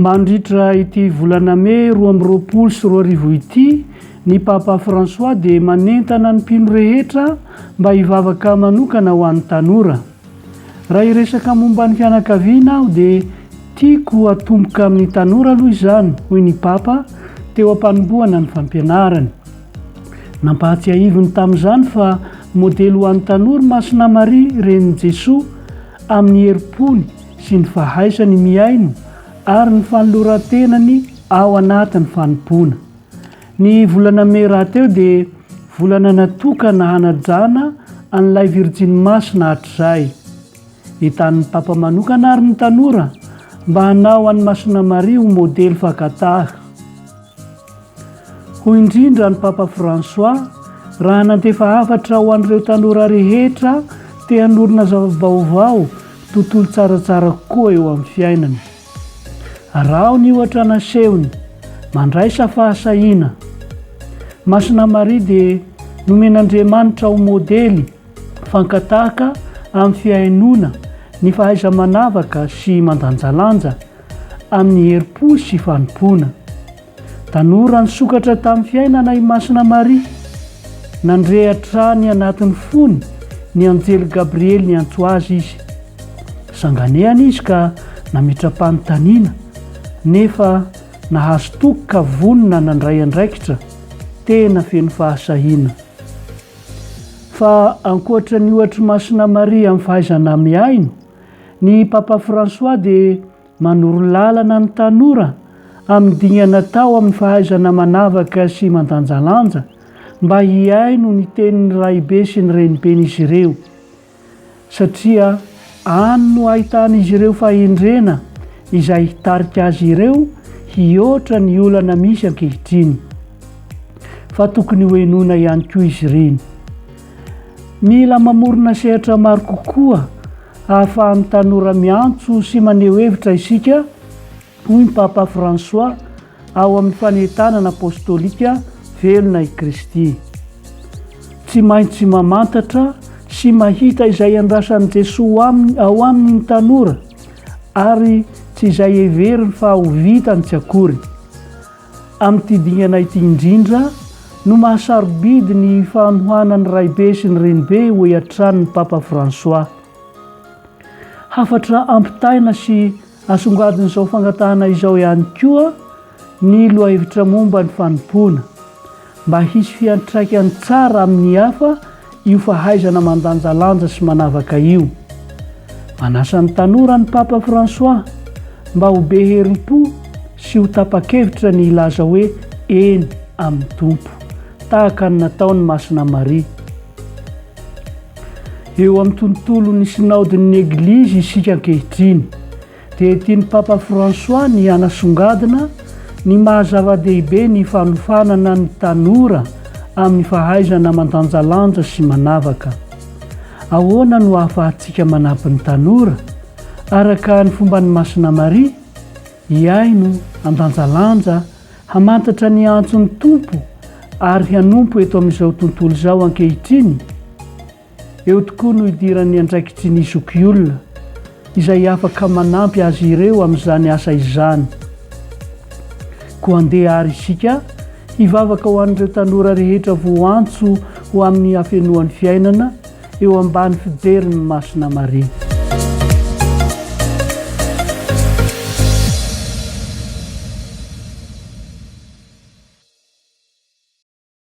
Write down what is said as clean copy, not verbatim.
Mandritra ity volana May 2024 ity, ny Papa François dia manentana ny mpino rehetra mba hivavaka manokana ho an'ny tanora. Raha iresaka momba ny fianakaviana aho dia tiako atomboka amin'ny tanora aloha izany, hoy ny Papa teo am-panombohana ny fampianarany. Nampahatsiahiviny tamin'izany fa modely ho an'ny tanora Masina Maria renin'i Jesoa amin'ny herim-pony sy ny fahaizany miaino ary ny fanoloran-tenany ao anatin'ny fanompoana. Ny volana May rahateo dia volana natokana hanajana an'ilay Virjiny Masina hatrizay. Hitan'ny Papa manokana ary ny tanora mba hanao an'i Masina Maria ho modely fakataha. Hoy indrindra ny Papa François, raha nandefa hafatra ho an'ireo tanora rehetra te hanorina zava-baovao, tontolo tsaratsara koa eo amin'ny fiainany. Raha ny ohatra nasehony mandraisa fahasahiana. Masina Maria dia nomen'Andriamanitra ho modely fankatahaka amin'ny fiainona, ny fahaiza manavaka sy mandanjalanja amin'ny herim-po sy fanompoana. Tanora nisokatra tamin'ny fiainana i Masina Maria, nandrehatra ny anatin'ny fony ny anjely Gabriely ny antso azy izy. Sanganehany izy ka nametra-panontaniana, nefa nahazo tokoka vonona nandray andraikitra, tena feno fahasahiana. Fa ankoatra ny ohatra Masina Maria amin'ny fahaizana miaino, ny Papa François dia manoro lalana ny tanora amin'ny dingana tao amin'ny fahaizana manavaka sy mandanjalanja mba hiaino ny tenin'ny raibe sy ny reniben'izy ireo, satria any no ahitan'izy ireo fahendrena izay hitarika azy ireo hihoatra ny olana misy ankehitriny, fa tokony hoenona ihany koa izy ireny. Mila mamorona sehatra maro kokoa ahafahan'ny tanora miantso sy maneho hevitra isika, hoy ny Papa François ao amin'ny fanentanana apôstôlika velona i Kristy. Tsy maintsy mamantatra sy mahita izay andrasan'i Jesoa ao aminy ny tanora, ary tsy izay heveriny fa ho vitany tsy akory. Amin'ity dingana ity indrindra no mahasarobidy ny fanohanan'ny raibe sy ny renibe ho iatran'ny Papa François. Hafatra ampitaina sy asongadin'izao fangatahana izao ihany koa ny lohahevitra momba ny fanompoana, mba hisy fiantraikany tsara amin'ny hafa io fahaizana mandanjalanja sy manavaka io. Manasa ny tanora ny Papa François mba ho be herim-po sy ho tapa-kevitra ny ilaza hoe eny amin'ny Tompo, tahaka ny nataon'ny Masina Maria. Eo amin'ny tontolon'ny sinaodin'ny Eglizy isika ankehitriny, dia tian'ny Papa François ny hanasongadina ny mahazava-dehibe ny fanofanana ny tanora amin'ny fahaizana mandanjalanja sy manavaka. Ahoana no ahafahantsika manampy ny tanora araka ny fomban'ny Masina Maria, hiaino, handanjalanja, hamantatra ny antson'ny Tompo ary hanompo eto amin'izao tontolo izao ankehitriny. Eo tokoa no idiran'ny andraikitry ny zokiolona izay afaka manampy azy ireo amin'izany asa izany. Koa andeha ary isika hivavaka ho an'ireo tanora rehetra voantso ho amin'ny hafenoan'ny fiainana eo ambany fijerin'ny Masina Maria.